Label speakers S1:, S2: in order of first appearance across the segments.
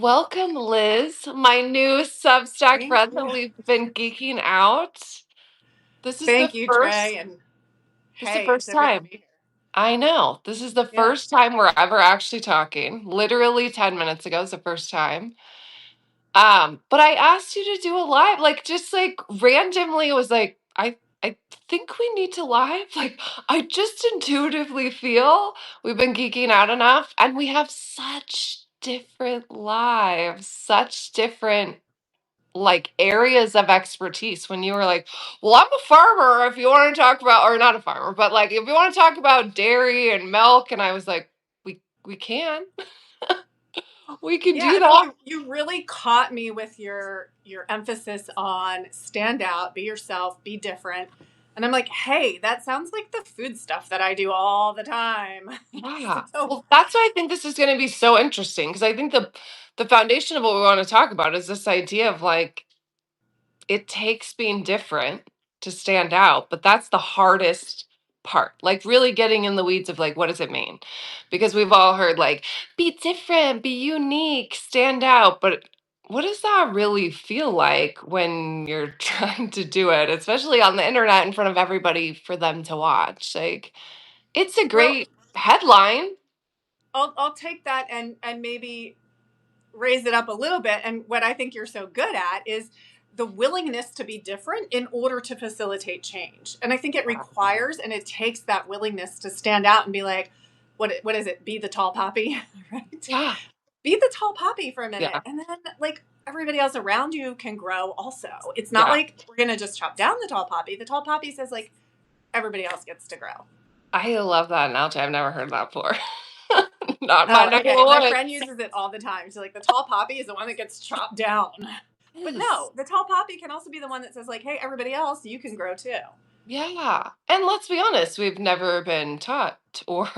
S1: Welcome, Liz, my new Substack
S2: Thank
S1: friend that
S2: you.
S1: we've been geeking out. This is the
S2: Thank you,
S1: first
S2: Trey. And
S1: this is the
S2: hey, it's
S1: first
S2: so good to
S1: time.
S2: be here.
S1: I know. This is the
S2: Yeah.
S1: first time we're ever actually talking. Literally 10 minutes ago is the first time. But I asked you to do a live, like just like randomly it was like I think we need to live. Like I just intuitively feel we've been geeking out enough and we have such different lives, such different like areas of expertise when you were like, well, I'm a farmer if you want to talk about, or not a farmer, but like if you want to talk about dairy and milk. And I was like, we can, we can
S2: Yeah,
S1: do
S2: I mean
S1: that.
S2: you really caught me with your emphasis on stand out, be yourself, be different. And I'm like, hey, that sounds like the food stuff that I do all the time.
S1: Yeah.
S2: So
S1: Well, that's why I think this is going to be so interesting because I think the foundation of what we want to talk about is this idea of like it takes being different to stand out, but that's the hardest part. Like really getting in the weeds of like what does it mean? Because we've all heard like be different, be unique, stand out, but what does that really feel like when you're trying to do it, especially on the internet in front of everybody for them to watch? Like it's a
S2: well,
S1: great headline.
S2: I'll take that and maybe raise it up a little bit. And what I think you're so good at is the willingness to be different in order to facilitate change. And I think it requires and it takes that willingness to stand out and be like, what is it? Be the tall poppy, right?
S1: Yeah.
S2: Be the tall poppy for a minute.
S1: Yeah.
S2: And then like everybody else around you can grow also. It's not
S1: Yeah.
S2: like we're gonna just chop down the tall poppy. The tall poppy says like everybody else gets to grow.
S1: I love that analogy. I've never heard that before. Not my
S2: Oh,
S1: neck of
S2: okay.
S1: the
S2: My
S1: woods.
S2: friend uses it all the time. She's like, the tall poppy is the one that gets chopped down. But
S1: Yes.
S2: no, the tall poppy can also be the one that says, like, hey, everybody else, you can grow too.
S1: Yeah. And let's be honest, we've never been taught or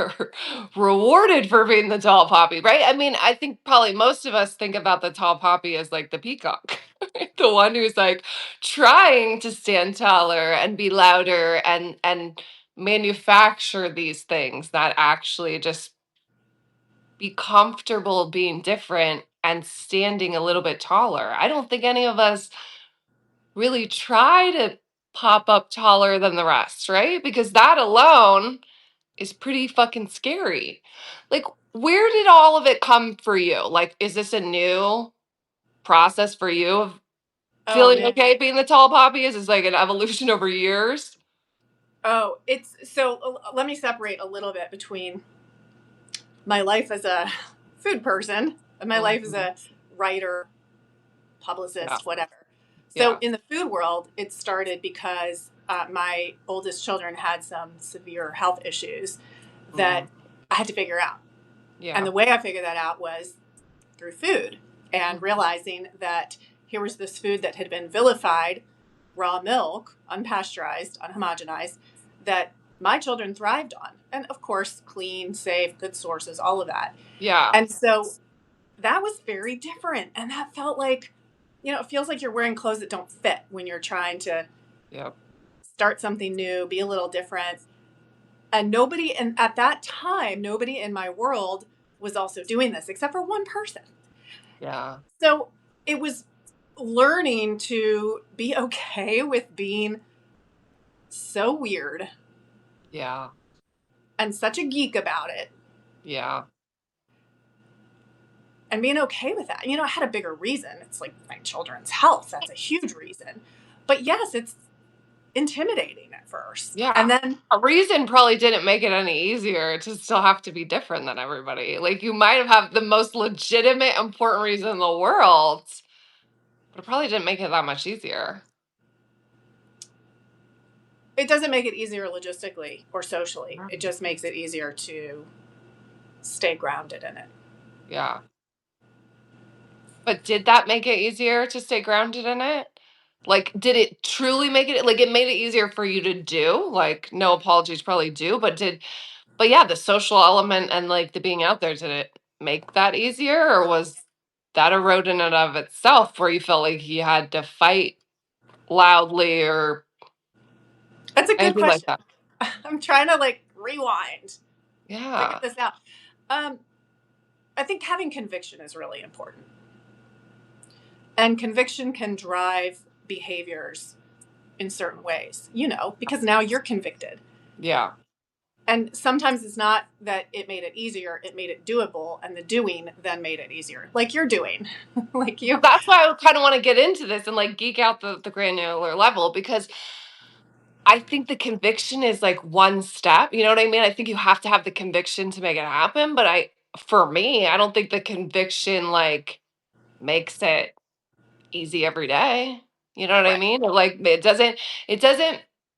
S1: rewarded for being the tall poppy, right? I mean, I think probably most of us think about the tall poppy as like the peacock, right? The one who's like trying to stand taller and be louder and manufacture these things that actually just be comfortable being different and standing a little bit taller. I don't think any of us really try to pop up taller than the rest, right? Because that alone is pretty fucking scary. Like, where did all of it come for you? Like, is this a new process for you of
S2: Oh,
S1: feeling
S2: man.
S1: okay being the tall poppy? Is this like an evolution over years?
S2: Oh, it's so let me separate a little bit between my life as a food person and my life as
S1: Mhm.
S2: a writer,
S1: Yeah,
S2: publicist, whatever. So
S1: yeah.
S2: in the food world, it started because my oldest children had some severe health issues that
S1: Mhm.
S2: I had to figure out. And
S1: Yeah.
S2: the way I figured that out was through food and
S1: Mhm.
S2: realizing that here was this food that had been vilified, raw milk, unpasteurized, unhomogenized, that my children thrived on. And of course, clean, safe, good sources, all of that.
S1: Yeah.
S2: And so that was very different. And that felt like, it feels like you're wearing clothes that don't fit when you're trying to
S1: Yep.
S2: start something new, be a little different. And nobody, and at that time, nobody in my world was also doing this except for one person.
S1: Yeah.
S2: So it was learning to be okay with being so weird
S1: Yeah.
S2: and such a geek about it
S1: Yeah.
S2: and being okay with that. I had a bigger reason. It's like my children's health. That's a huge reason. But yes, it's intimidating at first. And
S1: Yeah.
S2: then
S1: A reason probably didn't make it any easier to still have to be different than everybody. Like you might have had the most legitimate, important reason in the world, but it probably didn't make it that much easier.
S2: it doesn't make it easier logistically or socially. It
S1: Mhm.
S2: just makes it easier to stay grounded in it.
S1: Yeah. But did that make it easier to stay grounded in it? Like, did it truly make it like it made it easier for you to do? Like, no apologies probably do, but yeah, the social element and like the being out there, did it make that easier or was that a road in and of itself where you felt like you had to fight loudly or
S2: That's a good
S1: anything like
S2: question.
S1: that?
S2: I'm trying to like rewind, figure
S1: Yeah.
S2: this out. Um, I think having conviction is really important. And conviction can drive behaviors in certain ways, because now you're convicted.
S1: Yeah.
S2: And sometimes it's not that it made it easier, it made it doable, and the doing then made it easier. Like you're doing. like
S1: Well,
S2: you.
S1: that's why I kind of want to get into this and like geek out the granular level, because I think the conviction is like one step. You know what I mean? I think you have to have the conviction to make it happen. But for me, I don't think the conviction like makes it easy every day. You know what I
S2: Right.
S1: mean? Or like it doesn't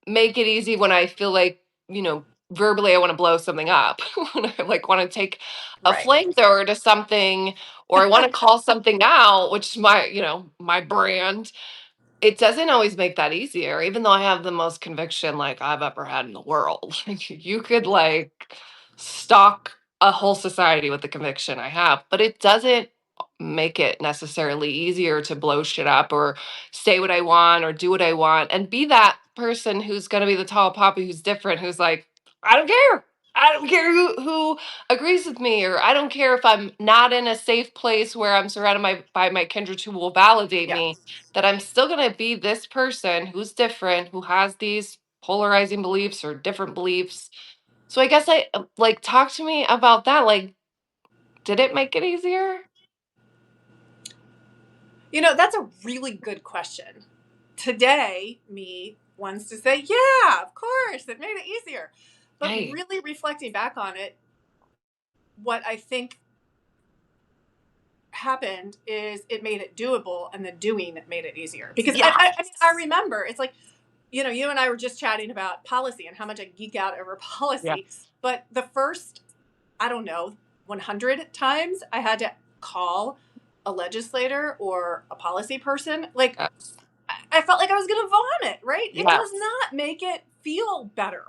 S1: make it easy when I feel like, verbally I want to blow something up. When I like want to take a
S2: Right.
S1: flamethrower to something, or I want to call something out, which is my brand. It doesn't always make that easier, even though I have the most conviction like I've ever had in the world. Like you could like stock a whole society with the conviction I have, but it doesn't make it necessarily easier to blow shit up or say what I want or do what I want and be that person who's going to be the tall poppy who's different, who's like, I don't care. I don't care who agrees with me, or I don't care if I'm not in a safe place where I'm surrounded by my kindred who will validate
S2: Yeah.
S1: me, that I'm still going to be this person who's different, who has these polarizing beliefs or different beliefs. So I guess I like talk to me about that. Like, did it make it easier?
S2: That's a really good question. Today, me wants to say, yeah, of course, it made it easier. But
S1: Hey,
S2: really reflecting back on it, what I think happened is it made it doable, and the doing made it easier. Because I
S1: yes,
S2: remember it's like, you and I were just chatting about policy and how much I geek out over policy.
S1: yes,
S2: But the first, I don't know, 100 times I had to call a legislator or a policy person, like
S1: yes,
S2: I felt like I was going to vomit, right? It does
S1: yes.
S2: not make it feel better.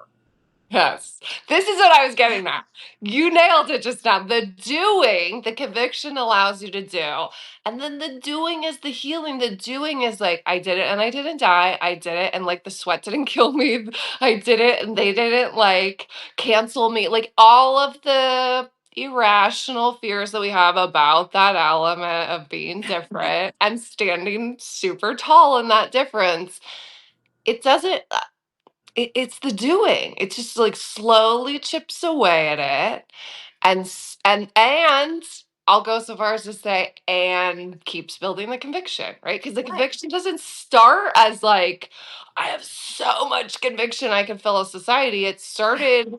S1: Yes. This is what I was getting at. You nailed it just now. The doing, the conviction allows you to do. And then the doing is the healing. The doing is like, I did it and I didn't die. I did it and like the sweat didn't kill me. I did it and they didn't like cancel me. Like all of the irrational fears that we have about that element of being different and standing super tall in that difference. It doesn't it's the doing. It just like slowly chips away at it, and I'll go so far as to say, and keeps building the conviction, right? Because the
S2: Right.
S1: conviction doesn't start as like, I have so much conviction I can fill a society. It started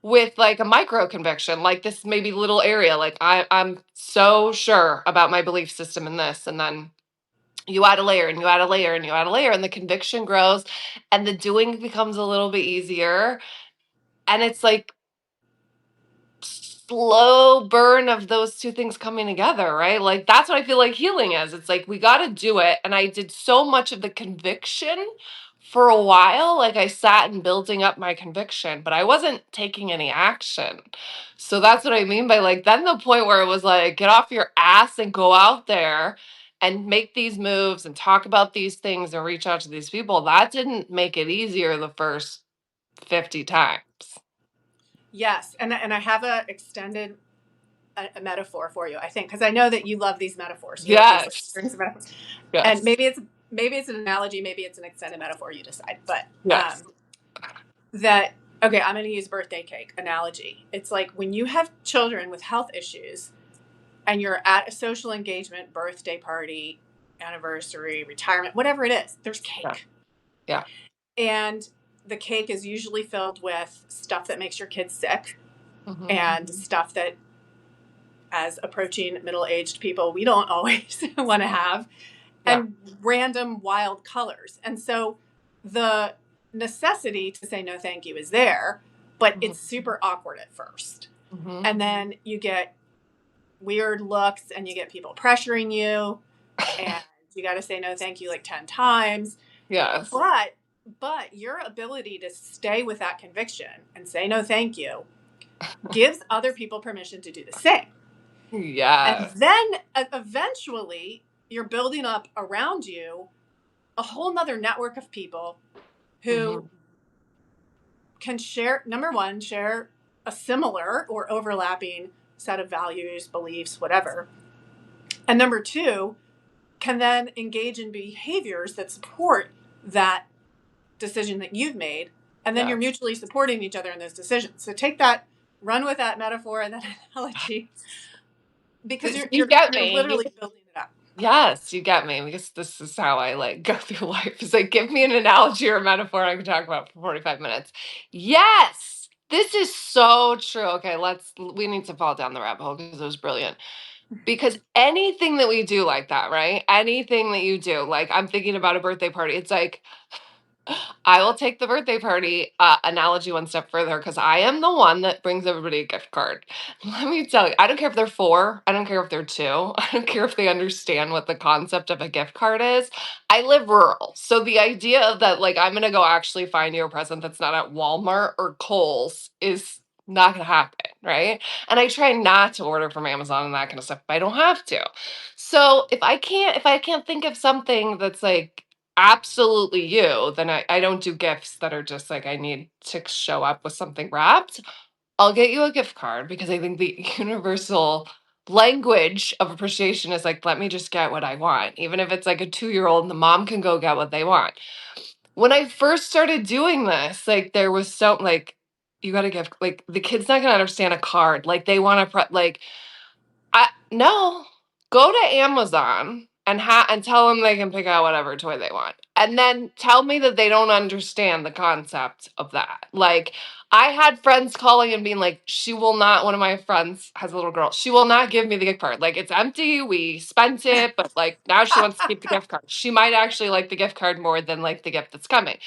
S1: with like a micro conviction, like this maybe little area, like I'm so sure about my belief system in this, and then you add a layer and you add a layer and you add a layer, and the conviction grows and the doing becomes a little bit easier. And it's like slow burn of those two things coming together, right? Like that's what I feel like healing is. It's like we got to do it. And I did so much of the conviction for a while. Like I sat and building up my conviction, but I wasn't taking any action. So that's what I mean by like, then the point where it was like, get off your ass and go out there and make these moves and talk about these things and reach out to these people. That didn't make it easier the first 50 times.
S2: Yes. And I have a metaphor for you, I think, because I know that you love these metaphors. You love these like
S1: Yes.
S2: strings of metaphors. And
S1: Yes.
S2: maybe it's an analogy, maybe it's an extended metaphor, you decide. But
S1: Yes.
S2: that okay, I'm going to use birthday cake analogy. It's like when you have children with health issues and you're at a social engagement, birthday party, anniversary, retirement, whatever it is, there's
S1: Yeah.
S2: cake.
S1: Yeah.
S2: And the cake is usually filled with stuff that makes your kids sick
S1: Mhm.
S2: and stuff that, as approaching middle-aged people, we don't always want to have,
S1: Yeah.
S2: and random wild colors. And so the necessity to say no thank you is there, but
S1: Mhm.
S2: it's super awkward at first.
S1: Mhm.
S2: And then you get weird looks and you get people pressuring you, and you got to say no thank you like 10 times.
S1: Yes.
S2: But your ability to stay with that conviction and say no thank you gives other people permission to do the same. And
S1: Yes.
S2: then eventually you're building up around you a whole nother network of people who
S1: Mhm.
S2: can share, number one, share a similar or overlapping set of values, beliefs, whatever. And number two, can then engage in behaviors that support that decision that you've made. And then
S1: Yeah.
S2: you're mutually supporting each other in those decisions. So take that, run with that metaphor and that analogy, because you're,
S1: You
S2: you're,
S1: get
S2: you're
S1: me.
S2: literally building it up.
S1: Yes, you get me because this is how I like go through life. Is like give me an analogy or a metaphor I can talk about for 45 minutes. Yes. This is so true. Okay, we need to fall down the rabbit hole because it was brilliant. Because anything that we do like that, right? Anything that you do, like I'm thinking about a birthday party. It's like I will take the birthday party analogy one step further because I am the one that brings everybody a gift card. Let me tell you, I don't care if they're four, I don't care if they're two, I don't care if they understand what the concept of a gift card is. I live rural. So the idea of that, like, I'm going to go actually find you a present that's not at Walmart or Kohl's is not going to happen, right? And I try not to order from Amazon and that kind of stuff if I don't have to. So if I can't think of something that's like absolutely you, then I don't do gifts that are just like I need to show up with something wrapped. I'll get you a gift card because I think the universal language of appreciation is like, let me just get what I want. Even if it's like a 2-year-old and the mom can go get what they want. When I first started doing this, like there was so like, you got to give, like the kid's not going to understand a card. Like they want to, like, no. Go to Amazon and tell them they can pick out whatever toy they want. And then tell me that they don't understand the concept of that. Like I had friends calling and being like, she will not, one of my friends has a little girl, she will not give me the gift card. Like it's empty. We spent it, but like now she wants to keep the gift card. She might actually like the gift card more than like the gift that's coming.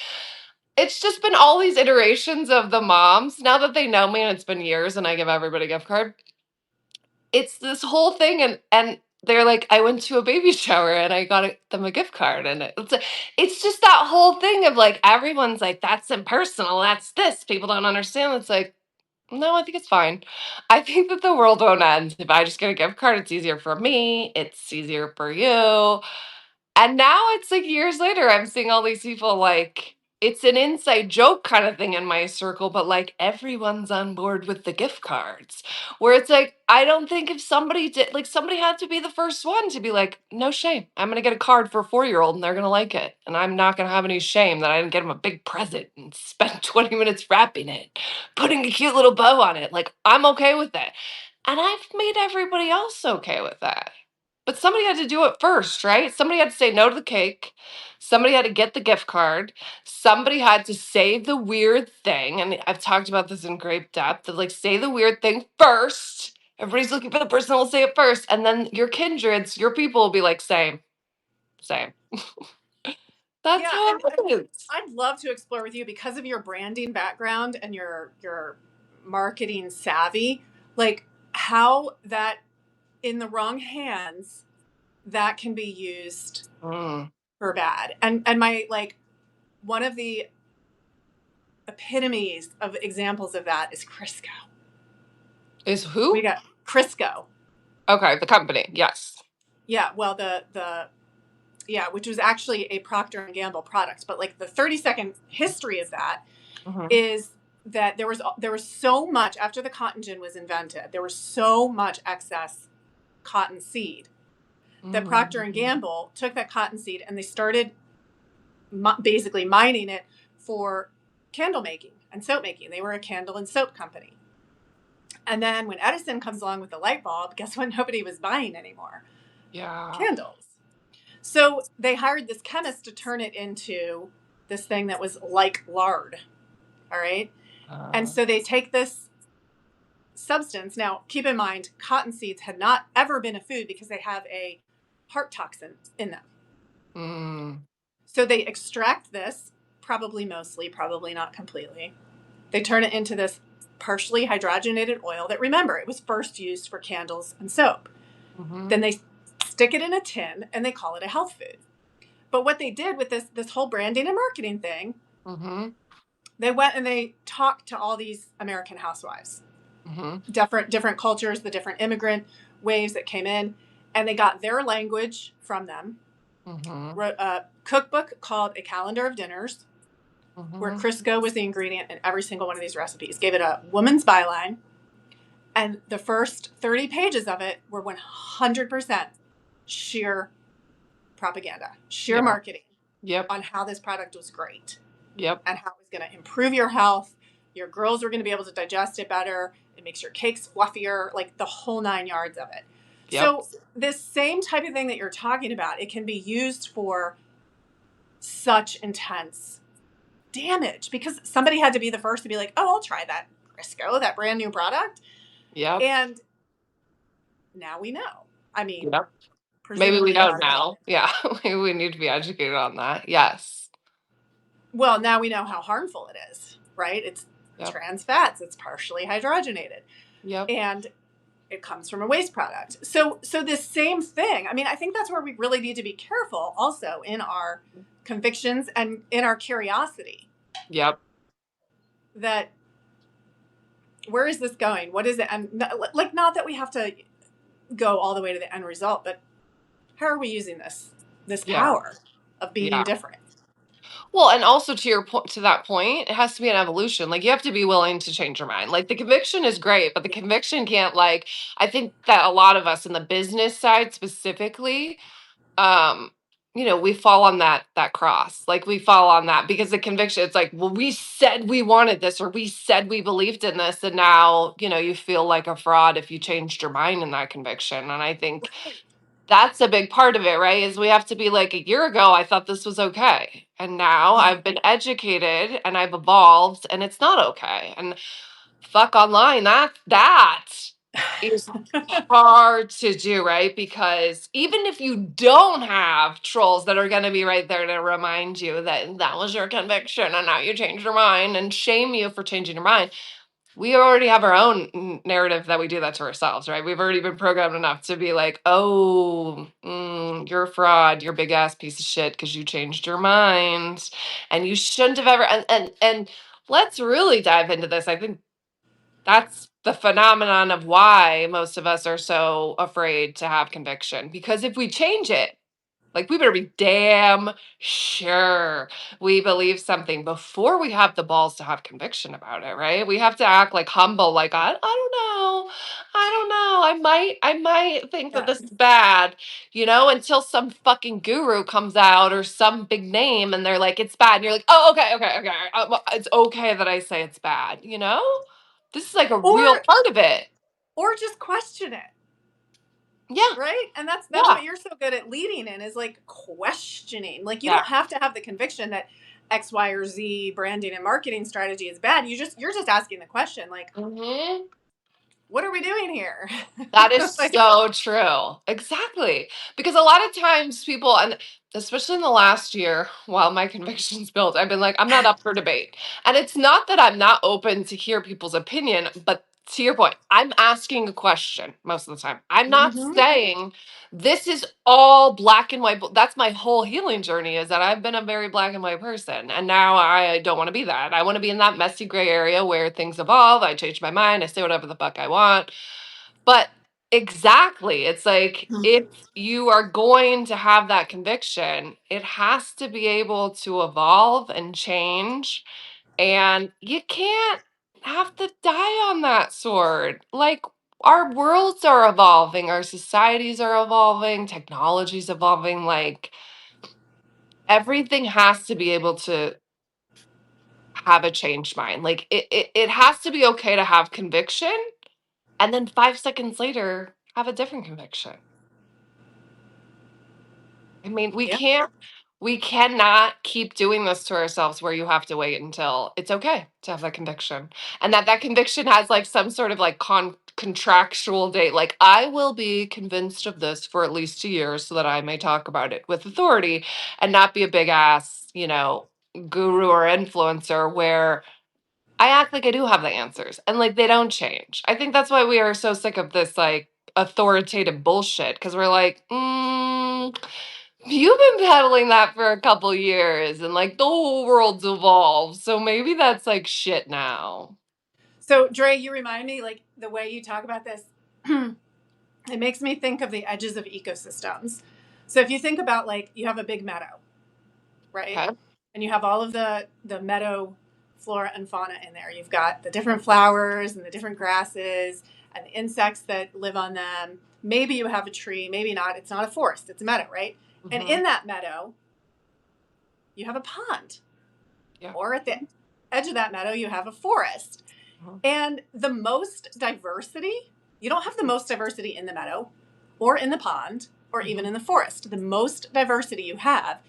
S1: It's just been all these iterations of the moms. Now that they know me and it's been years and I give everybody a gift card, it's this whole thing and they're like, I went to a baby shower and I got them a gift card and it's just that whole thing of like everyone's like that's impersonal, that's this, people don't understand. It's like, no, I think it's fine. I think that the world won't end if I just get a gift card. It's easier for me, it's easier for you. And now it's like years later, I'm seeing all these people like it's an inside joke kind of thing in my circle, but like everyone's on board with the gift cards. Where it's like, I don't think if somebody did, like somebody had to be the first one to be like, no shame. I'm going to get a card for a 4-year-old and they're going to like it. And I'm not going to have any shame that I didn't get them a big present and spend 20 minutes wrapping it, putting a cute little bow on it. Like, I'm okay with that. And I've made everybody else okay with that. But somebody had to do it first, right? Somebody had to say no to the cake. Somebody had to get the gift card. Somebody had to say the weird thing. And I've talked about this in great depth of like, say the weird thing first. Everybody's looking for the person who will say it first. And then your kindreds, your people will be like, same, same. That's
S2: Yeah,
S1: how
S2: and
S1: it is.
S2: I'd love to explore with you because of your branding background and your marketing savvy, like how that in the wrong hands that can be used
S1: Mm.
S2: for bad. And my like one of the epitomes of examples of that is Crisco.
S1: Is
S2: We
S1: who?
S2: got Crisco.
S1: Okay, the company. Yes.
S2: Yeah, well the yeah, which was actually a Procter and Gamble product, but like the 30-second history of that
S1: Mm-hmm.
S2: is that there was so much after the cotton gin was invented. There was so much excess cotton seed that Procter and
S1: Mm-hmm.
S2: Gamble took that cotton seed and they started basically mining it for candle making and soap making. They were a candle and soap company. And then when Edison comes along with the light bulb, guess what? Nobody was buying anymore?
S1: Yeah.
S2: Candles. So they hired this chemist to turn it into this thing that was like lard. All right. And
S1: Uh,
S2: so they take this substance. Now, keep in mind, cotton seeds had not ever been a food because they have a heart toxin in them.
S1: mm,
S2: So they extract this, probably mostly, probably not completely. They turn it into this partially hydrogenated oil that, remember, it was first used for candles and soap.
S1: mm-hmm.
S2: Then they stick it in a tin and they call it a health food. But what they did with this whole branding and marketing thing,
S1: Mm-hmm.
S2: they went and they talked to all these American housewives,
S1: Mm-hmm.
S2: different cultures, the different immigrant waves that came in, and they got their language from them.
S1: Mm-hmm.
S2: Wrote a cookbook called A Calendar of Dinners, where
S1: Mm-hmm.
S2: Crisco was the ingredient in every single one of these recipes. Gave it a woman's byline, and the first 30 pages of it were 100% sheer propaganda, sheer
S1: Yeah.
S2: marketing
S1: Yep.
S2: on how this product was great
S1: Yep.
S2: and how it was going to improve your health. Your girls are going to be able to digest it better. It makes your cakes fluffier, like the whole 9 yards of it.
S1: Yep.
S2: So, this same type of thing that you're talking about, it can be used for such intense damage because somebody had to be the first to be like, oh, I'll try that Crisco, that brand new product.
S1: Yep.
S2: And now we know. I mean,
S1: Yep. Maybe we
S2: presumably it
S1: don't
S2: already.
S1: know. Yeah. Maybe we need to be educated on that. Yes.
S2: Well, now we know how harmful it is, right? It's
S1: Yep.
S2: trans fats, it's partially hydrogenated,
S1: Yep.
S2: and it comes from a waste product. So this same thing, I mean, I think that's where we really need to be careful also in our convictions and in our curiosity
S1: Yep.
S2: that where is this going? What is it? And like, not that we have to go all the way to the end result, but how are we using this
S1: Yeah.
S2: power of being
S1: Yeah.
S2: different?
S1: Well, and also to your point, to that point, it has to be an evolution. Like you have to be willing to change your mind. Like the conviction is great, but the conviction can't like I think that a lot of us in the business side specifically, um, we fall on that cross. Like we fall on that because the conviction, it's like, well, we said we wanted this or we said we believed in this, and now, you feel like a fraud if you changed your mind in that conviction. And I think that's a big part of it, right? Is we have to be like, a year ago, I thought this was okay. And now I've been educated and I've evolved and it's not okay. And fuck online, that is hard to do, right? Because even if you don't have trolls that are going to be right there to remind you that that was your conviction and now you changed your mind and shame you for changing your mind, we already have our own narrative that we do that to ourselves, right? We've already been programmed enough to be like, oh, you're a fraud, you're a big ass piece of shit because you changed your mind and you shouldn't have ever. And let's really dive into this. I think that's the phenomenon of why most of us are so afraid to have conviction, because if we change it, like, we better be damn sure we believe something before we have the balls to have conviction about it, right? We have to act like humble, like, I don't know. I don't know. I might think that this
S2: Yes.
S1: is bad, until some fucking guru comes out or some big name and they're like, it's bad. And you're like, oh, okay, okay, okay. Well, it's okay that I say it's bad, you know? This is like a real
S2: Or
S1: part of it.
S2: just question it,
S1: Yeah.
S2: right? And that's
S1: Yeah.
S2: what you're so good at leading in is like questioning. Like you
S1: Yeah.
S2: don't have to have the conviction that X, Y, or Z branding and marketing strategy is bad. You're just asking the question, like,
S1: Hmm.
S2: what are we doing here?
S1: That is
S2: Like,
S1: so true. Exactly. Because a lot of times people, and especially in the last year, while my convictions built, I've been like, I'm not up for debate. And it's not that I'm not open to hear people's opinion, but to your point, I'm asking a question most of the time. I'm not
S2: mm-hmm.
S1: saying this is all black and white. That's my whole healing journey, is that I've been a very black and white person. And now I don't want to be that. I want to be in that messy gray area where things evolve. I change my mind. I say whatever the fuck I want. But exactly. It's like if you are going to have that conviction, it has to be able to evolve and change. And you can't have to die on that sword. Like, our worlds are evolving, our societies are evolving, technology's evolving. Like, everything has to be able to have a changed mind. Like, it has to be okay to have conviction and then 5 seconds later have a different conviction. I mean,
S2: Yeah.
S1: we cannot keep doing this to ourselves where you have to wait until it's okay to have that conviction. And that conviction has like some sort of like contractual date. Like, I will be convinced of this for at least 2 years so that I may talk about it with authority and not be a big ass, guru or influencer where I act like I do have the answers and like they don't change. I think that's why we are so sick of this like authoritative bullshit, because we're like, you've been peddling that for a couple years and like the whole world's evolved. So maybe that's like shit now.
S2: So, Dre, you remind me, like, the way you talk about this, it makes me think of the edges of ecosystems. So, if you think about, like, you have a big meadow, right?
S1: Okay.
S2: And you have all of the meadow flora and fauna in there. You've got the different flowers and the different grasses and the insects that live on them. maybe you have a tree, maybe not. It's not a forest, it's a meadow, right? And
S1: Hmm.
S2: in that meadow, you have a pond,
S1: Yeah.
S2: or at the edge of that meadow, you have a forest.
S1: Mhm.
S2: And the most diversity, you don't have the most diversity in the meadow or in the pond or even
S1: Mhm.
S2: in the forest. The most diversity you have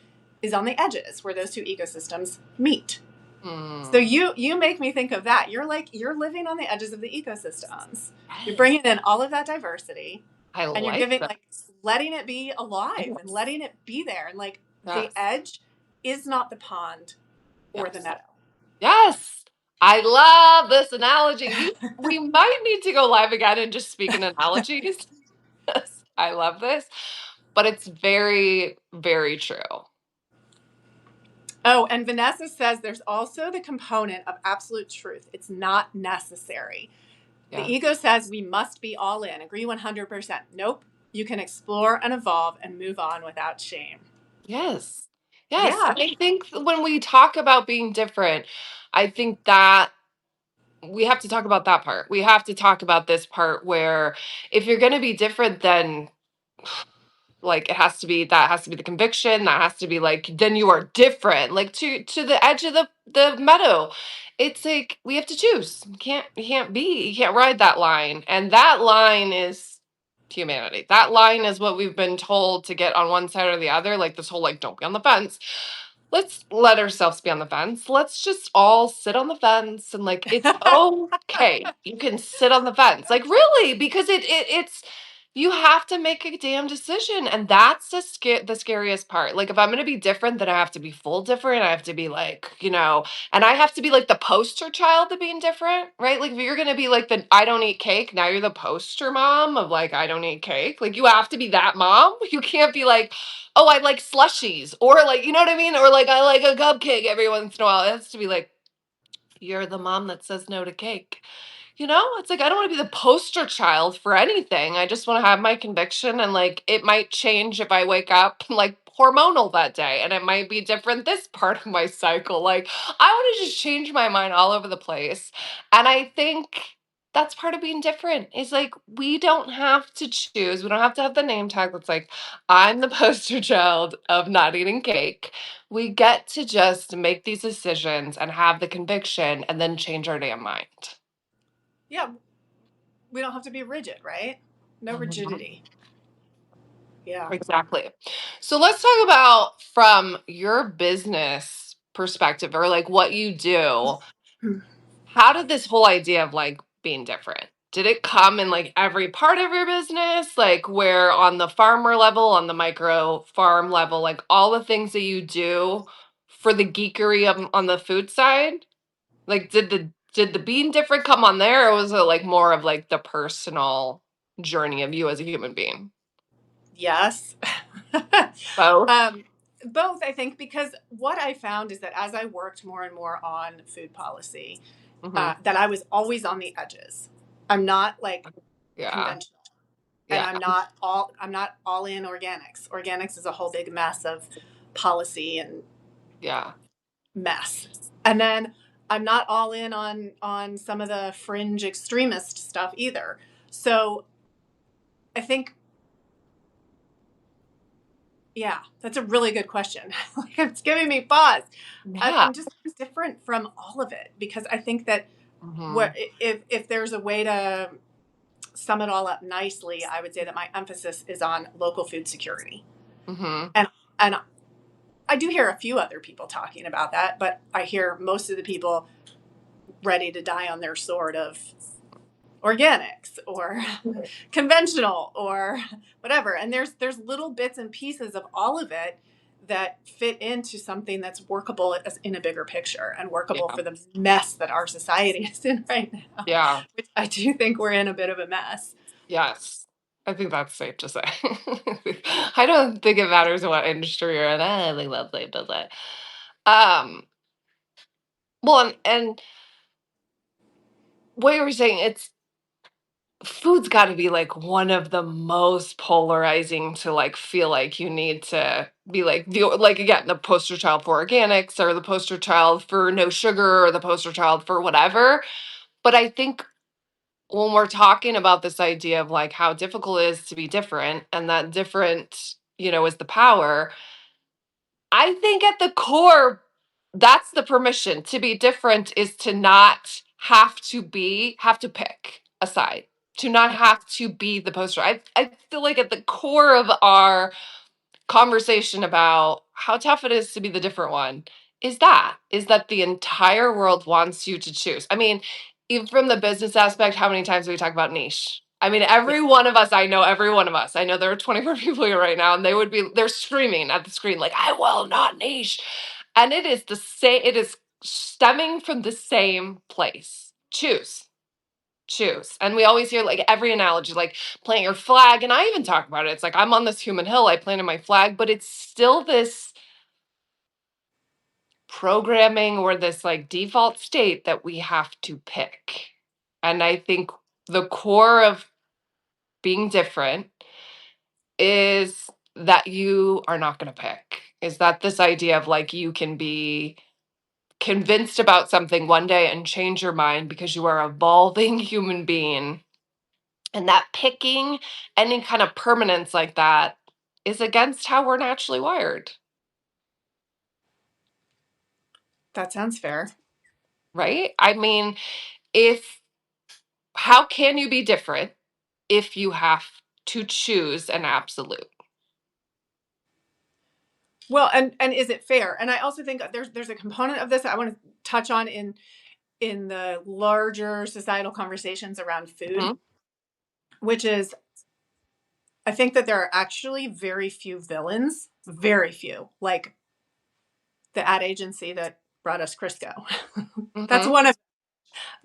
S2: is on the edges where those two ecosystems meet. So
S1: Mm.
S2: you make me think of that. You're living on the edges of the ecosystems. You're
S1: Yes.
S2: bringing in all of that diversity,
S1: I
S2: and you're
S1: like
S2: giving
S1: that.
S2: like letting it be alive and
S1: Yes.
S2: letting it be there. And like the
S1: Yes.
S2: edge is not the pond or the
S1: Yes.
S2: meadow.
S1: Yes. I love this analogy. We might need to go live again and just speak in analogies. Yes, I love this, but it's very, very true.
S2: Oh, and Vanessa says there's also the component of absolute truth. It's not necessary. The
S1: Yeah.
S2: ego says we must be all in. Agree 100%. Nope. You can explore and evolve and move on without shame.
S1: Yes. Yes.
S2: Yeah.
S1: And I think when we talk about being different, I think that we have to talk about that part. We have to talk about this part where if you're going to be different, then like it has to be that has to be the conviction that has to be like then you are different like to the edge of the meadow. It's like we have to choose. You can't ride that line, and that line is humanity. That line is what we've been told to get on one side or the other, like this whole like don't be on the fence. Let's let ourselves be on the fence. Let's just all sit on the fence and like it's okay. You can sit on the fence. Like really, because it's you have to make a damn decision. And that's the scariest part. Like if I'm gonna be different, then I have to be full different. I have to be like, and I have to be like the poster child to being different, right? Like if you're gonna be like the I don't eat cake, now you're the poster mom of like I don't eat cake. Like you have to be that mom. You can't be like, oh, I like slushies, or like, you know what I mean? Or like, I like a cupcake every once in a while. It has to be like, you're the mom that says no to cake. It's like I don't want to be the poster child for anything. I just want to have my conviction, and like it might change if I wake up like hormonal that day, and it might be different this part of my cycle. Like I want to just change my mind all over the place. And I think that's part of being different. Is like we don't have to choose. We don't have to have the name tag that's like I'm the poster child of not eating cake. We get to just make these decisions and have the conviction and then change our damn mind.
S2: Yeah. We don't have to be rigid, right? No
S1: Mhm.
S2: rigidity. Yeah.
S1: Exactly. So let's talk about from your business perspective or like what you do. How did this whole idea of like being different? Did it come in like every part of your business? Like where on the farmer level, on the micro farm level, like all the things that you do for the geekery on the food side? Like did the being different come on there, or was it like more of like the personal journey of you as a human being?
S2: Yes.
S1: Both.
S2: um, both, I think, because what I found is that as I worked more and more on food policy,
S1: Mhm.
S2: that I was always on the edges. I'm not like
S1: Yeah.
S2: conventional, and
S1: Yeah.
S2: I'm not all in organics. Organics is a whole big mess of policy and
S1: Yeah.
S2: mess. And then I'm not all in on some of the fringe extremist stuff either. So I think, yeah, that's a really good question. Like it's giving me pause.
S1: Yeah.
S2: I'm just different from all of it because I think that what
S1: Mhm.
S2: if there's a way to sum it all up nicely, I would say that my emphasis is on local food security.
S1: Mhm.
S2: And I do hear a few other people talking about that, but I hear most of the people ready to die on their sword of organics or conventional or whatever. And there's little bits and pieces of all of it that fit into something that's workable in a bigger picture and workable
S1: Yeah.
S2: for the mess that our society is in right now,
S1: Yeah.
S2: which I do think we're in a bit of a mess.
S1: Yes. I think that's safe to say. I don't think it matters what industry you're in. I think that's safe to say. Um, well, and what you were saying, it's food's got to be like one of the most polarizing to like feel like you need to be like like again the poster child for organics or the poster child for no sugar or the poster child for whatever. But I think when we're talking about this idea of like how difficult it is to be different and that different, is the power, I think at the core, that's the permission to be different is to not have to pick a side, to not have to be the poster. I feel like at the core of our conversation about how tough it is to be the different one is that the entire world wants you to choose. I mean, even from the business aspect, how many times do we talk about niche? I mean,
S2: Yeah.
S1: every one of us, I know every one of us. I know there are 24 people here right now, and they're screaming at the screen, like, I will not niche. And it is the same, it is stemming from the same place. Choose. And we always hear like every analogy, like plant your flag. And I even talk about it. It's like I'm on this human hill, I planted my flag, but it's still this programming or this like default state that we have to pick. And I think the core of being different is that you are not going to pick. Is that this idea of like you can be convinced about something one day and change your mind because you are a evolving human being. And that picking any kind of permanence like that is against how we're naturally wired,
S2: That sounds fair.
S1: right? I mean, if how can you be different if you have to choose an absolute?
S2: Well, and is it fair? And I also think there's a component of this I want to touch on in the larger societal conversations around food,
S1: Mhm,
S2: which is I think that there are actually very few villains, very few, like the ad agency that brought us Crisco. That's
S1: mhm,
S2: one of,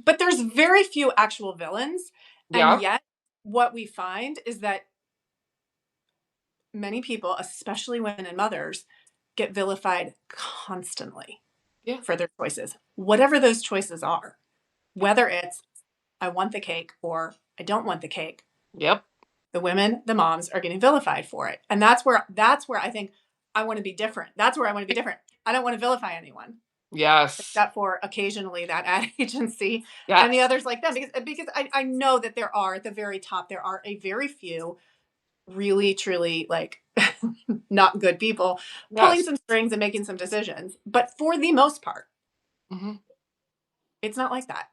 S2: but there's very few actual villains. And
S1: yeah,
S2: yet, what we find is that many people, especially women and mothers, get vilified constantly
S1: yeah,
S2: for their choices, whatever those choices are, whether it's I want the cake or I don't want the cake.
S1: yep,
S2: The women, the moms are getting vilified for it. And that's where I think I want to be different. That's where I want to be different. I don't want to vilify anyone
S1: yes,
S2: except for occasionally that ad agency and the
S1: yes,
S2: others like them because I know that there are at the very top there are a very few really truly like not good people pulling
S1: yes,
S2: some strings and making some decisions, but for the most part
S1: hmm,
S2: it's not like that.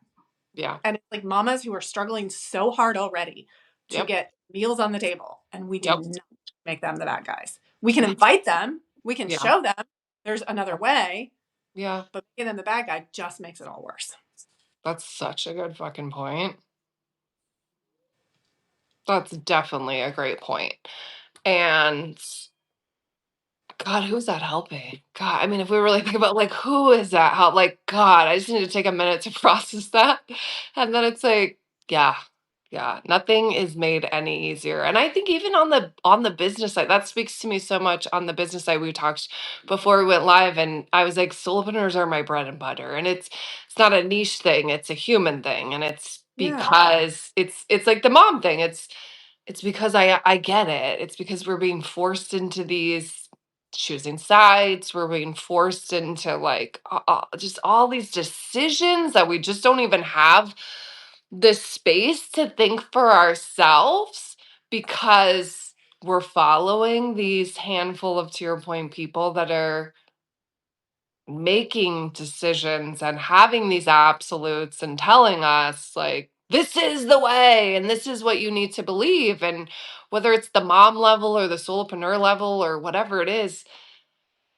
S1: yeah,
S2: And it's like mamas who are struggling so hard already to
S1: yep,
S2: get meals on the table, and we do
S1: yep,
S2: not make them the bad guys. We can
S1: yeah,
S2: invite them, we can
S1: yeah,
S2: show them there's another way,
S1: yeah.
S2: but making them the bad guy just makes it all worse.
S1: That's such a good fucking point. That's definitely a great point. And God, who's that helping? God, I mean, if we really think about like who is that help? Like, God, I just need to take a minute to process that. And then it's like, yeah, yeah, nothing is made any easier. And I think even on the business side, that speaks to me so much on the business side. We talked before we went live, and I was like, solopreneurs are my bread and butter. And it's not a niche thing, it's a human thing. And it's
S2: Yeah.
S1: because it's like the mom thing. It's because I get it. It's because we're being forced into these choosing sides. We're being forced into like just all these decisions that we just don't even have the space to think for ourselves because we're following these handful of, to your point, people that are making decisions and having these absolutes and telling us like this is the way and this is what you need to believe. And whether it's the mom level or the solopreneur level or whatever it is,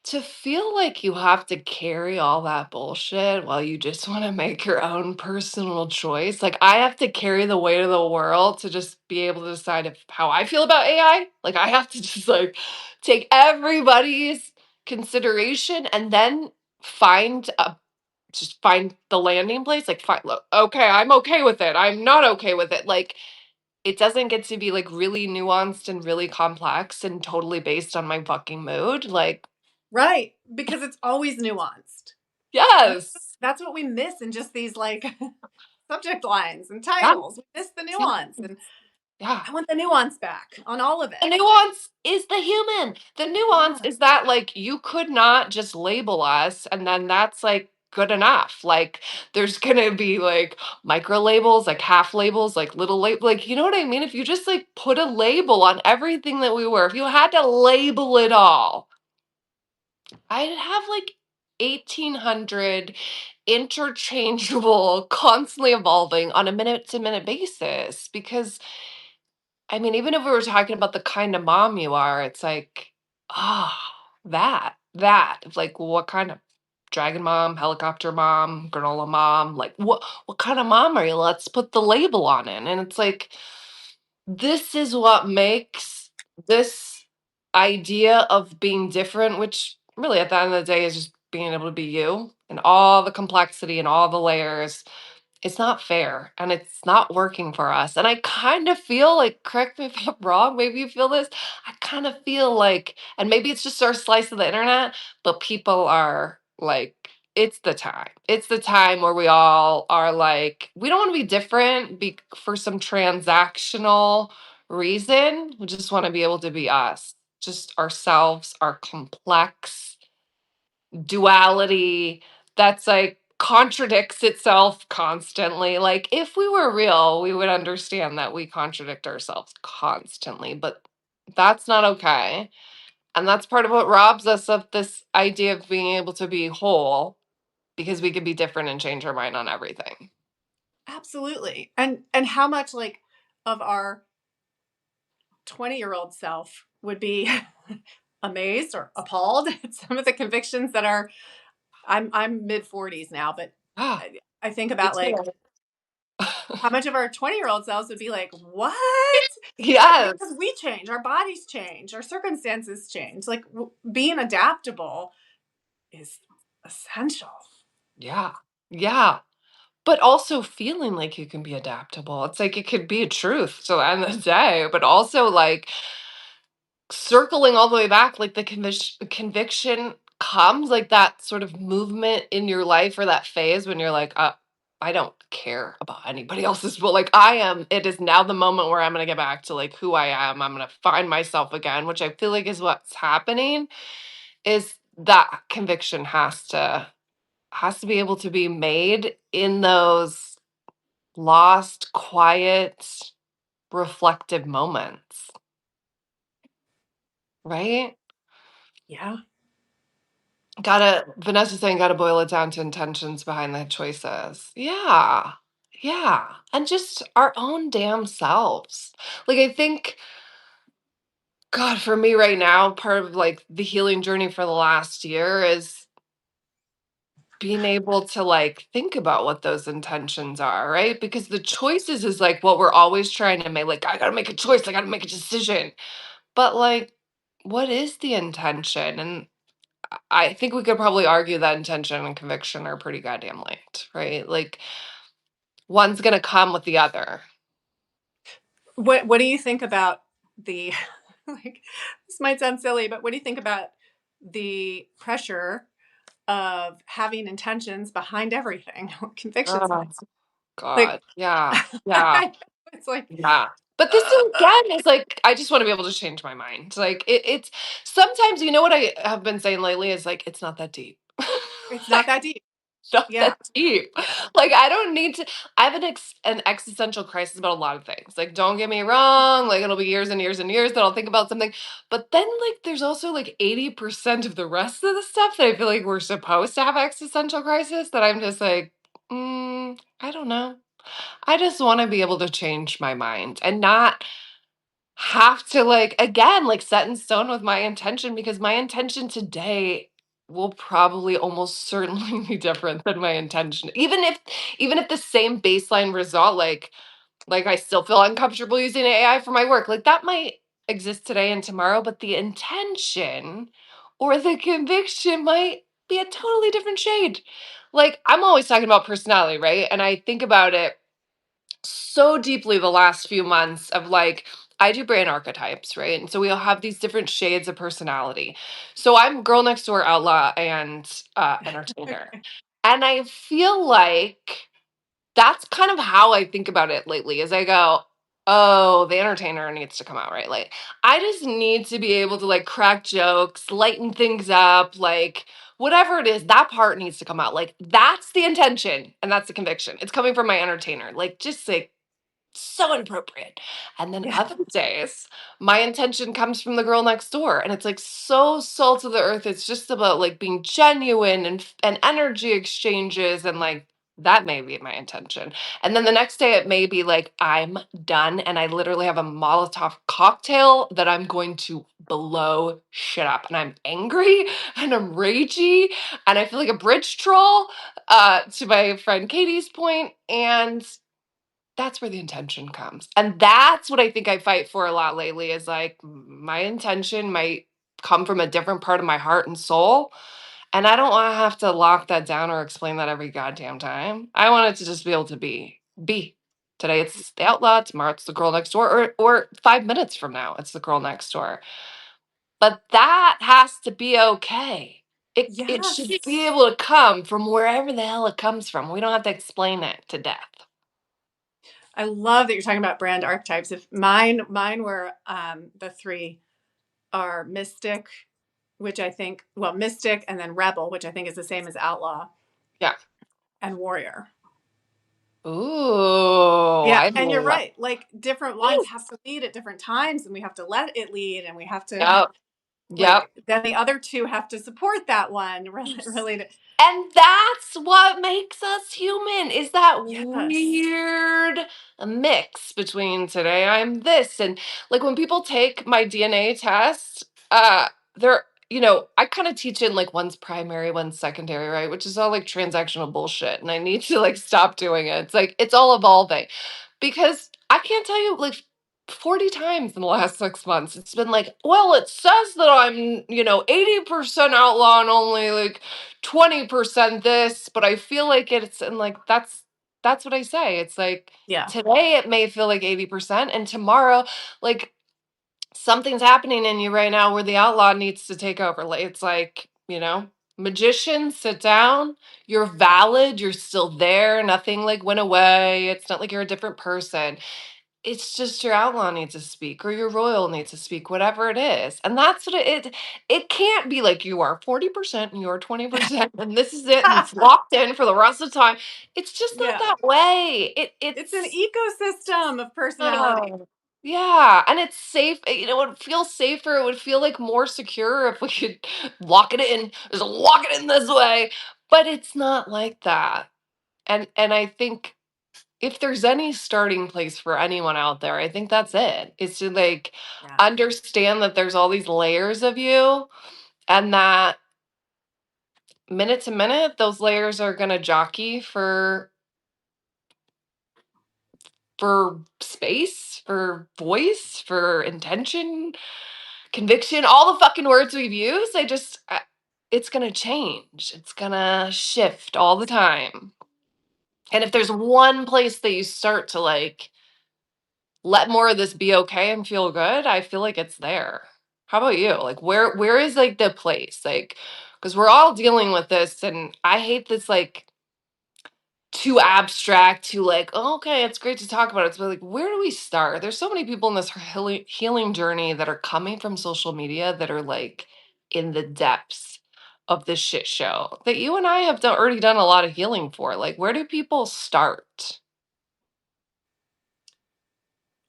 S1: to feel like you have to carry all that bullshit while you just want to make your own personal choice. Like I have to carry the weight of the world to just be able to decide if how I feel about AI. Like I have to just like take everybody's consideration and then find a just find the landing place. Like find look, okay, I'm okay with it. I'm not okay with it. Like it doesn't get to be like really nuanced and really complex and totally based on my fucking mood. Like
S2: Right. Because it's always nuanced. And
S1: yes.
S2: that's what we miss in just these like subject lines and
S1: Yeah.
S2: titles. We miss the
S1: Yeah.
S2: nuance. And
S1: Yeah.
S2: I want the nuance back on all of
S1: The
S2: it.
S1: nuance is the human. The nuance
S2: Yeah.
S1: is that like you could not just label us and then that's like good enough. Like there's gonna be like micro labels, like half labels, like little label, like you know what I mean? If you just like put a label on everything that we were, if you had to label it all, I'd have like 1800 interchangeable, constantly evolving on a minute to minute basis. Because I mean, even if we were talking about the kind of mom you are, it's like, ah, that. It's like, what kind of dragon mom, helicopter mom, granola mom? Like, what kind of mom are you? Let's put the label on it. And it's like, this is what makes this idea of being different, which really at the end of the day is just being able to be you and all the complexity and all the layers. It's not fair and it's not working for us. And I kind of feel like, correct me if I'm wrong, maybe you feel this. I kind of feel like, and maybe it's just our slice of the internet, but people are like, it's the time. It's the time where we all are like, we don't want to be different for some transactional reason. We just want to be able to be us, just ourselves, our complex duality that's like contradicts itself constantly. Like if we were real, we would understand that we contradict ourselves constantly, but that's not okay. And that's part of what robs us of this idea of being able to be whole because we could be different and change our mind on everything.
S2: Absolutely. And how much like of our 20-year-old self would be amazed or appalled at some of the convictions that are I'm mid 40s now, but
S1: Ah,
S2: I think
S1: me
S2: about like
S1: too.
S2: how much of our 20-year-old selves would be like, "What?" But because
S1: Yes.
S2: we change, our bodies change, our circumstances change. Like being adaptable is essential.
S1: Yeah. Yeah. But also feeling like you can be adaptable. It's like it could be a truth to the end of the day, but also like circling all the way back, like the conviction comes, like that sort of movement in your life or that phase when you're like, I don't care about anybody else's, but like I am, it is now the moment where I'm going to get back to like who I am. I'm going to find myself again, which I feel like is what's happening is that conviction has to be able to be made in those lost, quiet, reflective moments, right?
S2: Yeah.
S1: Vanessa's saying, gotta boil it down to intentions behind the choices. Yeah. Yeah. And just our own damn selves. Like, I think, God, for me right now, part of like the healing journey for the last year is being able to like think about what those intentions are, right? Because the choices is like what we're always trying to make. Like, I gotta make a choice, I gotta make a decision. But like, what is the intention? And I think we could probably argue that intention and conviction are pretty goddamn linked, right? Like one's gonna come with the other.
S2: What do you think about the like this might sound silly, but what do you think about the pressure of having intentions behind everything, convictions
S1: Oh
S2: behind like
S1: God. Yeah. Yeah.
S2: it's like
S1: Yeah. But this again is like I just want to be able to change my mind. Like it's sometimes you know what I have been saying lately is like it's not that deep.
S2: it's not that deep.
S1: Not
S2: Yeah.
S1: that deep.
S2: Yeah.
S1: Like I don't need to. I have an existential crisis about a lot of things. Like don't get me wrong. Like it'll be years and years and years that I'll think about something. But then like there's also like 80% of the rest of the stuff that I feel like we're supposed to have existential crisis that I'm just like, I don't know. I just want to be able to change my mind and not have to like again like set in stone with my intention because my intention today will probably almost certainly be different than my intention even if the same baseline result like I still feel uncomfortable using AI for my work like that might exist today and tomorrow but the intention or the conviction might be a totally different shade. Like I'm always talking about personality, right? And I think about it so deeply the last few months of like I do brain archetypes, right? And so we all have these different shades of personality. So I'm girl next door, outlaw, and entertainer. And I feel like that's kind of how I think about it lately. As I go, Oh, the entertainer needs to come out, right? Like, I just need to be able to like crack jokes, lighten things up, like whatever it is, that part needs to come out. Like, that's the intention and that's the conviction. It's coming from my entertainer. Like, just like so inappropriate. And then
S2: Yeah.
S1: other days, my intention comes from the girl next door, and it's like so salt of the earth. It's just about like being genuine and energy exchanges, and like that may be my intention. And then the next day, it may be like I'm done, and I literally have a Molotov cocktail that I'm going to blow shit up, and I'm angry and I'm ragey, and I feel like a bridge troll. To my friend Katie's point, and that's where the intention comes. And that's what I think I fight for a lot lately is like my intention might come from a different part of my heart and soul. And I don't want to have to lock that down or explain that every goddamn time. I want it to just be able to be. Be. Today it's the outlaw, tomorrow it's the girl next door, or 5 minutes from now, it's the girl next door. But that has to be okay. It should
S2: Yes.
S1: be able to come from wherever the hell it comes from. We don't have to explain it to death.
S2: I love that you're talking about brand archetypes. If mine were the three are mystic, which I think, well, mystic and then rebel, which I think is the same as outlaw,
S1: Yeah.
S2: and warrior.
S1: Ooh,
S2: Yeah,
S1: I
S2: and you're
S1: love
S2: right. Like different ones have to lead at different times, and we have to let it lead, and we have to
S1: Yep,
S2: like
S1: yep.
S2: then the other two have to support that one. Really, really.
S1: And that's what makes us human is that
S2: Yes.
S1: weird mix between today I'm this and like when people take my DNA test, they're I kind of teach in like one's primary, one's secondary, right? Which is all like transactional bullshit. And I need to like stop doing it. It's like it's all evolving. Because I can't tell you like 40 times in the last 6 months, it's been like, well, it says that I'm, 80% outlaw and only like 20% this, but I feel like it's and like that's what I say. It's like
S2: Yeah.
S1: today it may feel like 80% and tomorrow like something's happening in you right now where the outlaw needs to take over. Like it's like, magician, sit down. You're valid, you're still there. Nothing like went away. It's not like you're a different person. It's just your outlaw needs to speak or your royal needs to speak, whatever it is. And that's what it can't be like you are 40% and you're 20% and this is it and it's locked in for the rest of the time. It's just not
S2: Yeah.
S1: that way.
S2: It's an
S1: It's
S2: ecosystem of personality.
S1: oh, yeah, and it's safe. It would feel safer. It would feel like more secure if we could lock it in. Just lock it in this way. But it's not like that. And I think if there's any starting place for anyone out there, I think that's it. Is to like
S2: Yeah.
S1: understand that there's all these layers of you and that minute to minute, those layers are gonna jockey for space, for voice, for intention, conviction, all the fucking words we've used. It's gonna change. It's gonna shift all the time. And if there's one place that you start to like let more of this be okay and feel good, I feel like it's there. How about you? Like where is like the place? Like because we're all dealing with this and I hate this like too abstract, too like, oh, okay, it's great to talk about it. But like, where do we start? There's so many people in this healing journey that are coming from social media that are like in the depths of this shit show that you and I have already done a lot of healing for. Like, where do people start?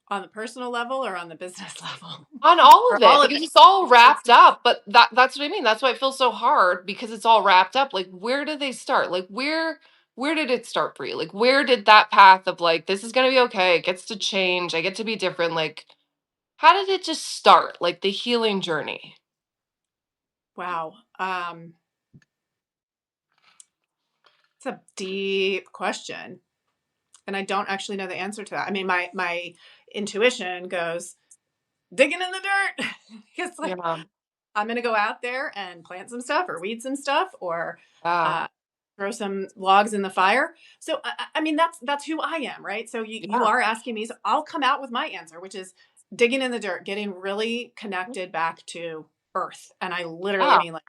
S2: On the personal level or on the business level?
S1: On all
S2: Or
S1: of it,
S2: all of
S1: because
S2: it.
S1: it's all
S2: It's
S1: wrapped up. But that's what I mean. That's why it feels so hard because it's all wrapped up. Like, where do they start? Like, where did it start for you? Like, where did that path of like, this is gonna be okay, it gets to change, I get to be different, like, how did it just start? Like the healing journey?
S2: wow. It's a deep question. And I don't actually know the answer to that. I mean, my intuition goes digging in the dirt. It's like
S1: Yeah.
S2: I'm going to go out there and plant some stuff or weed some stuff or
S1: Yeah.
S2: uh, throw some logs in the fire. So I mean that's who I am, right? So you
S1: Yeah.
S2: are asking me, so I'll come out with my answer, which is digging in the dirt, getting really connected back to earth, and I literally
S1: Yeah.
S2: mean like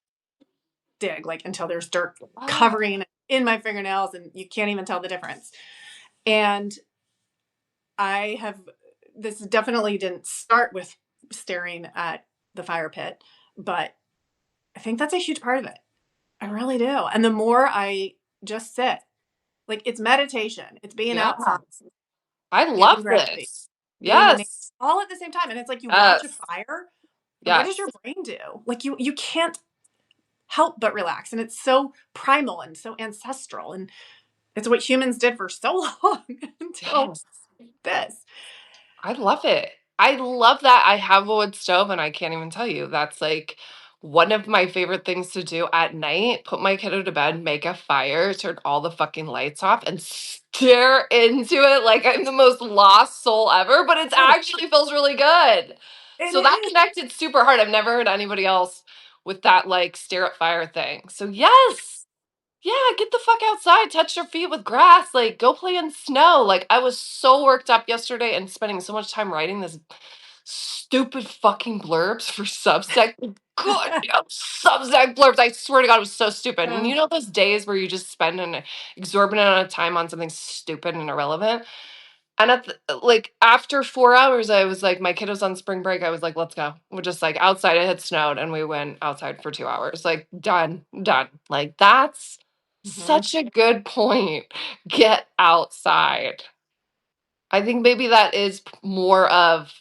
S2: dig like until there's dirt
S1: Yeah.
S2: covering in my fingernails and you can't even tell the difference. And I have this definitely didn't start with staring at the fire pit, but I think that's a huge part of it. I really do. And the more I just sit, like it's meditation, it's being
S1: Yeah.
S2: outside,
S1: I
S2: getting
S1: love
S2: grounded,
S1: this.
S2: being in nature,
S1: Yes.
S2: all at the same time. And it's like you watch a
S1: Yes.
S2: fire, and what does your
S1: Yes.
S2: brain do? Like you can't help but relax. And it's so primal and so ancestral. And it's what humans did for so long until
S1: Yes.
S2: this.
S1: I love it. I love that I have a wood stove and I can't even tell you. That's like one of my favorite things to do at night. Put my kiddo to bed, make a fire, turn all the fucking lights off, and stare into it like I'm the most lost soul ever, but it
S2: Oh,
S1: actually feels really good.
S2: it
S1: So that
S2: is.
S1: connected super hard. I've never heard anybody else with that like stare at fire thing. So yes. Yeah, get the fuck outside, touch your feet with grass, like go play in snow. Like I was so worked up yesterday and spending so much time writing this stupid fucking blurbs for Substack. God, Substack blurbs. I swear to God, it was so stupid. And
S2: Uh,
S1: you know those days where you just spend an exorbitant amount of time on something stupid and irrelevant? And at like after 4 hours, I was like, my kid was on spring break. I was like, let's go. We're just like outside. It had snowed, and we went outside for 2 hours. Like done, done. Like that's
S2: mhm.
S1: such a good point. Get outside. I think maybe that is more of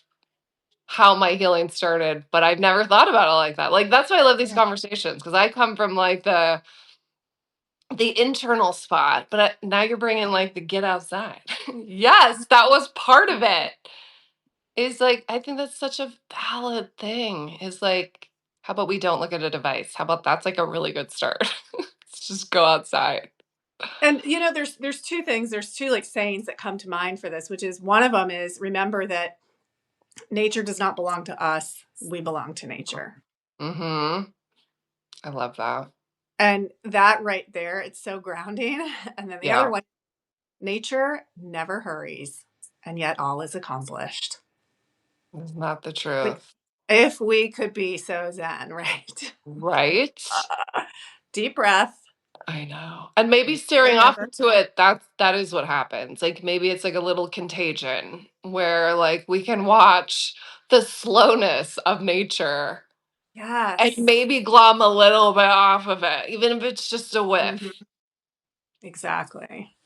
S1: how my healing started, but I've never thought about it like that. Like that's why I love these
S2: Yeah.
S1: conversations because I come from like the internal spot, but now you're bringing like the get outside. Yes, that was part of it. Is like, I think that's such a valid thing. Is like, how about we don't look at a device? How about that's like a really good start? Let's just go outside.
S2: And there's two things. There's two like sayings that come to mind for this, which is one of them is remember that nature does not belong to us. We belong to nature.
S1: Mm-hmm. I love that.
S2: And that right there, it's so grounding. And then the other
S1: Yeah,
S2: one, nature never hurries, and yet all is accomplished.
S1: isn't that the
S2: Like
S1: truth?
S2: if we could be so zen, right?
S1: Right?
S2: Deep breath.
S1: I know. And maybe staring
S2: Nature
S1: off
S2: never.
S1: into it, that is what happens. Like maybe it's like a little contagion where like we can watch the slowness of nature and
S2: Yes.
S1: maybe glom a little bit off of it, even if it's just a
S2: Mhm.
S1: whiff.
S2: Exactly.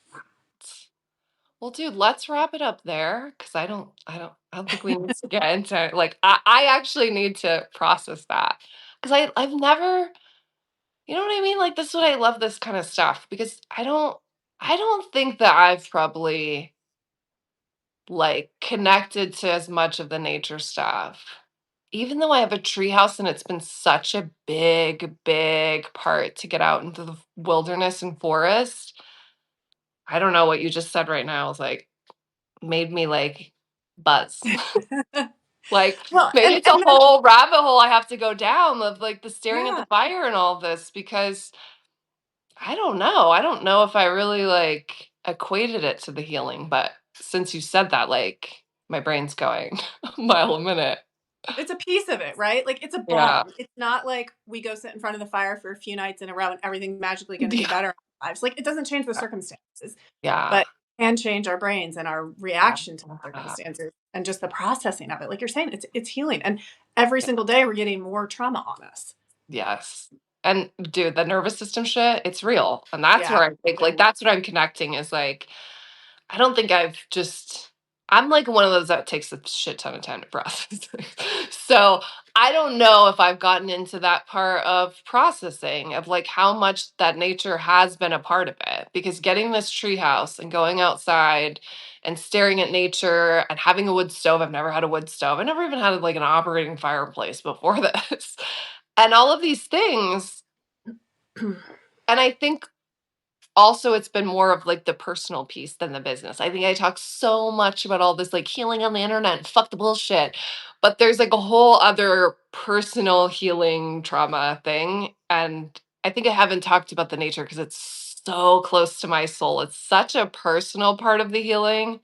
S1: Well, dude, let's wrap it up there because I don't think we need to get into like I actually need to process that because I've never, you know what I mean? Like this is what I love this kind of stuff because I don't think that I've probably like connected to as much of the nature stuff. Even though I have a treehouse and it's been such a big, big part to get out into the wilderness and forest. I don't know what you just said right now is like made me like buzz. Like
S2: Well,
S1: maybe
S2: and
S1: it's a
S2: then
S1: whole rabbit hole I have to go down of like the staring at
S2: yeah,
S1: the fire and all of this because I don't know. I don't know if I really like equated it to the healing, but since you said that, like my brain's going a mile a minute.
S2: it's a piece of it, right? Like it's a
S1: Yeah.
S2: balm. It's not like we go sit in front of the fire for a few nights in a row and everything's magically going to be
S1: Yeah.
S2: better in our lives. Like it doesn't change the circumstances,
S1: Yeah.
S2: but it can change our brains and our reaction to the circumstances and just the processing of it. Like you're saying, it's healing. And every single day we're getting more trauma on us.
S1: Yes. And dude, the nervous system shit, it's real. And that's
S2: Yeah.
S1: where I think like that's what I'm connecting is like I don't think I'm like one of those that takes a shit ton of time to process. So I don't know if I've gotten into that part of processing of like how much that nature has been a part of it. Because getting this treehouse and going outside and staring at nature and having a wood stove, I've never had a wood stove. I never even had like an operating fireplace before this. And all of these things. And I think also it's been more of like the personal piece than the business. I think I talk so much about all this like healing on the internet and fuck the bullshit. But there's like a whole other personal healing trauma thing. And I think I haven't talked about the nature because it's so close to my soul. It's such a personal part of the healing.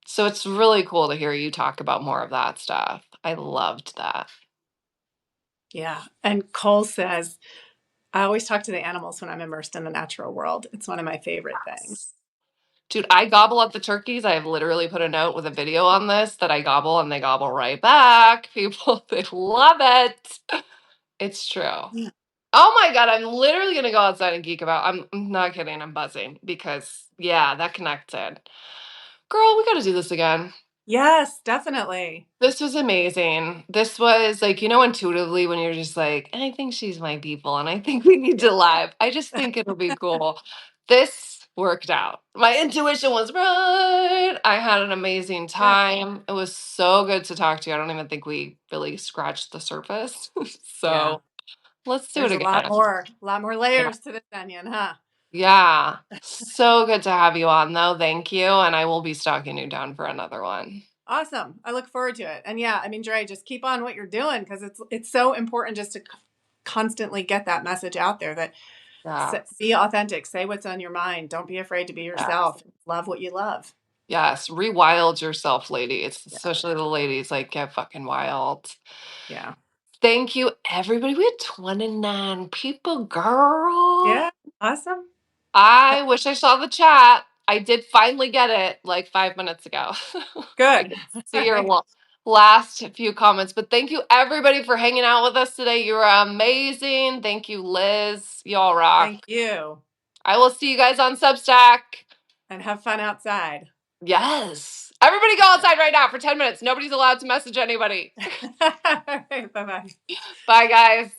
S1: So it's really cool to hear you talk about more of that stuff. I loved that.
S2: Yeah. And Cole says, I always talk to the animals when I'm immersed in the natural world. It's one of my favorite things.
S1: Dude, I gobble at the turkeys. I have literally put a note with a video on this that I gobble and they gobble right back. People, they love it. It's true.
S2: Yeah.
S1: Oh my God, I'm literally gonna go outside and geek about. I'm not kidding, I'm buzzing because yeah, that connected. Girl, we gotta do this again.
S2: Yes, definitely.
S1: This was amazing. This was like, intuitively when you're just like, I think she's my people and I think we need to live. I just think it'll be cool. This worked out. My intuition was right. I had an amazing
S2: Good.
S1: time. It was so good to talk to you. I don't even think we really scratched the surface.
S2: Yeah.
S1: So let's do it
S2: There's
S1: again.
S2: a lot more
S1: Yeah.
S2: layers to this onion, huh?
S1: Yeah. So good to have you on though. Thank you. And I will be stalking you down for another one.
S2: Awesome. I look forward to it. And yeah, I mean, Dre, just keep on what you're doing because it's so important just to constantly get that message out there that
S1: Yeah.
S2: be authentic, say what's on your mind, don't be afraid to be
S1: Yes.
S2: yourself, love what you love.
S1: Yes. Rewild yourself, ladies.
S2: Yeah.
S1: Especially the ladies. Like, get fucking wild.
S2: Yeah.
S1: Thank you, everybody. We had 29 people, girl.
S2: Yeah. Awesome.
S1: I wish I saw the chat. I did finally get it like 5 minutes ago. I
S2: Good.
S1: could see your last few comments. But thank you, everybody, for hanging out with us today. You were amazing. Thank you, Liz. Y'all rock.
S2: Thank you.
S1: I will see you guys on Substack.
S2: And have fun outside.
S1: Yes. Everybody go outside right now for 10 minutes. Nobody's allowed to message anybody.
S2: Bye bye.
S1: Bye, guys.